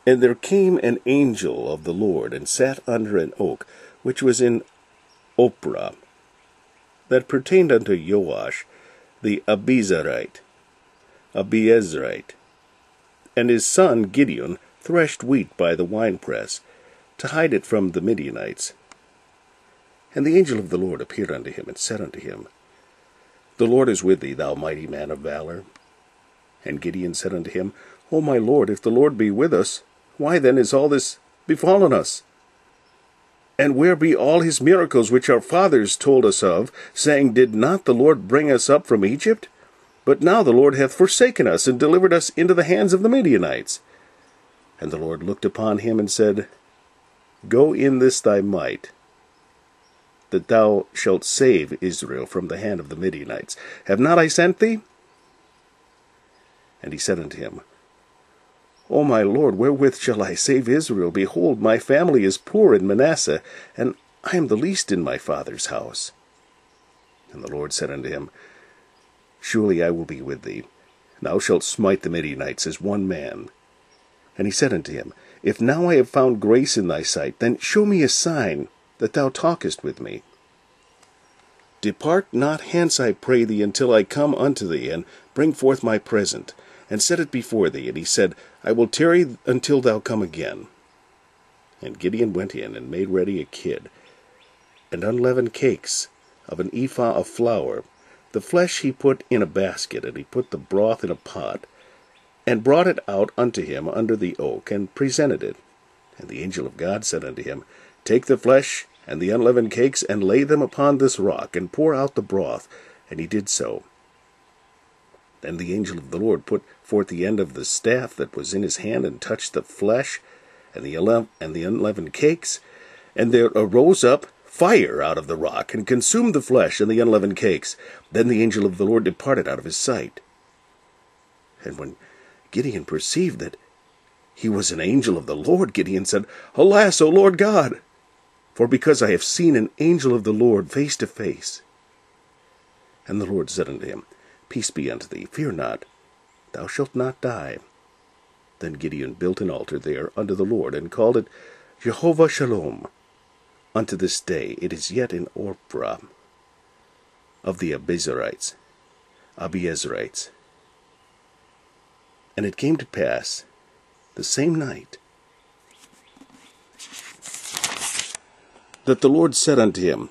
And there came an angel of the Lord, and sat under an oak, which was in Ophrah, that pertained unto Joash the Abi, and his son Gideon threshed wheat by the winepress, to hide it from the Midianites. And the angel of the Lord appeared unto him, and said unto him, The Lord is with thee, thou mighty man of valour. And Gideon said unto him, O my Lord, if the Lord be with us, why then is all this befallen us? And where be all his miracles which our fathers told us of, saying, Did not the Lord bring us up from Egypt? But now the Lord hath forsaken us, and delivered us into the hands of the Midianites. And the Lord looked upon him, and said, Go in this thy might, that thou shalt save Israel from the hand of the Midianites. Have not I sent thee? And he said unto him, O my Lord, wherewith shall I save Israel? Behold, my family is poor in Manasseh, and I am the least in my father's house. And the Lord said unto him, Surely I will be with thee. Thou shalt smite the Midianites as one man. And he said unto him, If now I have found grace in thy sight, then show me a sign that thou talkest with me. Depart not hence, I pray thee, until I come unto thee, and bring forth my present, and set it before thee. And he said, I will tarry until thou come again. And Gideon went in, and made ready a kid, and unleavened cakes of an ephah of flour. The flesh he put in a basket, and he put the broth in a pot, and brought it out unto him under the oak, and presented it. And the angel of God said unto him, Take the flesh and the unleavened cakes, and lay them upon this rock, and pour out the broth. And he did so. Then the angel of the Lord put forth the end of the staff that was in his hand, and touched the flesh and the unleavened cakes, and there arose up fire out of the rock, and consumed the flesh and the unleavened cakes. Then the angel of the Lord departed out of his sight. And when Gideon perceived that he was an angel of the Lord, Gideon said, Alas, O Lord God! For because I have seen an angel of the Lord face to face. And the Lord said unto him, Peace be unto thee, fear not, thou shalt not die. Then Gideon built an altar there unto the Lord, and called it Jehovah Shalom. Unto this day it is yet in Ophrah of the Abi. And it came to pass the same night that the Lord said unto him,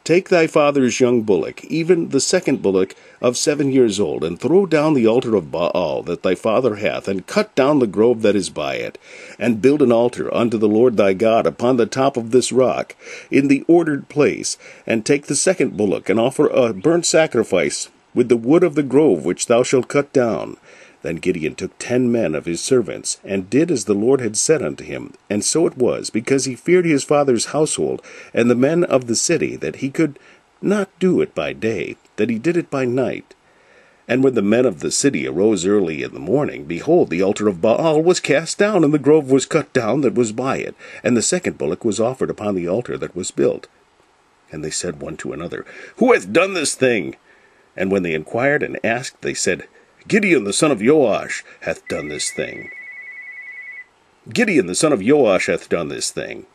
Take thy father's young bullock, even the second bullock of 7 years old, and throw down the altar of Baal that thy father hath, and cut down the grove that is by it, and build an altar unto the Lord thy God upon the top of this rock, in the ordered place, and take the second bullock, and offer a burnt sacrifice with the wood of the grove which thou shalt cut down. Then Gideon took 10 men of his servants, and did as the Lord had said unto him. And so it was, because he feared his father's household, and the men of the city, that he could not do it by day, that he did it by night. And when the men of the city arose early in the morning, behold, the altar of Baal was cast down, and the grove was cut down that was by it, and the second bullock was offered upon the altar that was built. And they said one to another, Who hath done this thing? And when they inquired and asked, they said, Gideon the son of Joash hath done this thing. Gideon the son of Joash hath done this thing.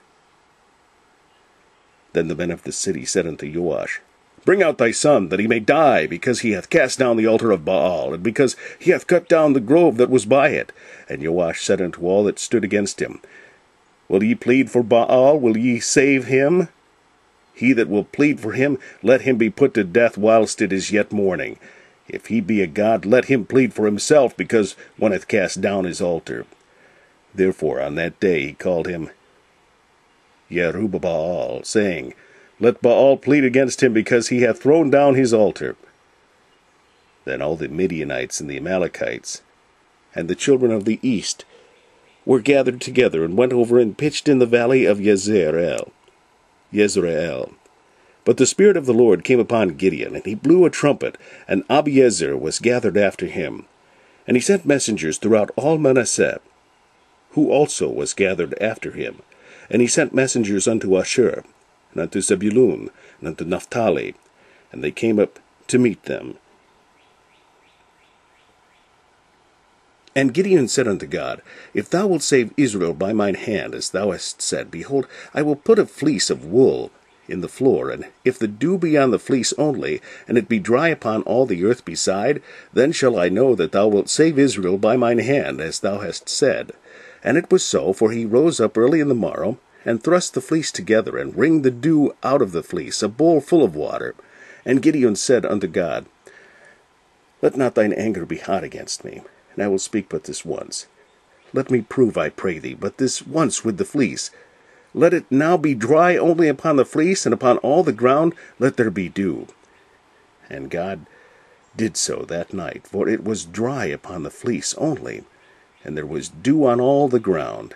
Then the men of the city said unto Joash, Bring out thy son, that he may die, because he hath cast down the altar of Baal, and because he hath cut down the grove that was by it. And Joash said unto all that stood against him, Will ye plead for Baal? Will ye save him? He that will plead for him, let him be put to death whilst it is yet morning. If he be a god, let him plead for himself, because one hath cast down his altar. Therefore on that day he called him Jerubbaal, saying, Let Baal plead against him, because he hath thrown down his altar. Then all the Midianites and the Amalekites, and the children of the east, were gathered together, and went over and pitched in the valley of Jezreel. But the Spirit of the Lord came upon Gideon, and he blew a trumpet, and Abiezer was gathered after him. And he sent messengers throughout all Manasseh, who also was gathered after him. And he sent messengers unto Asher, and unto Zebulun, and unto Naphtali, and they came up to meet them. And Gideon said unto God, If thou wilt save Israel by mine hand, as thou hast said, behold, I will put a fleece of wool in the floor, and if the dew be on the fleece only, and it be dry upon all the earth beside, then shall I know that thou wilt save Israel by mine hand, as thou hast said. And it was so, for he rose up early in the morrow, and thrust the fleece together, and wringed the dew out of the fleece, a bowl full of water. And Gideon said unto God, Let not thine anger be hot against me, and I will speak but this once. Let me prove, I pray thee, but this once with the fleece. Let it now be dry only upon the fleece, and upon all the ground let there be dew. And God did so that night, for it was dry upon the fleece only, and there was dew on all the ground.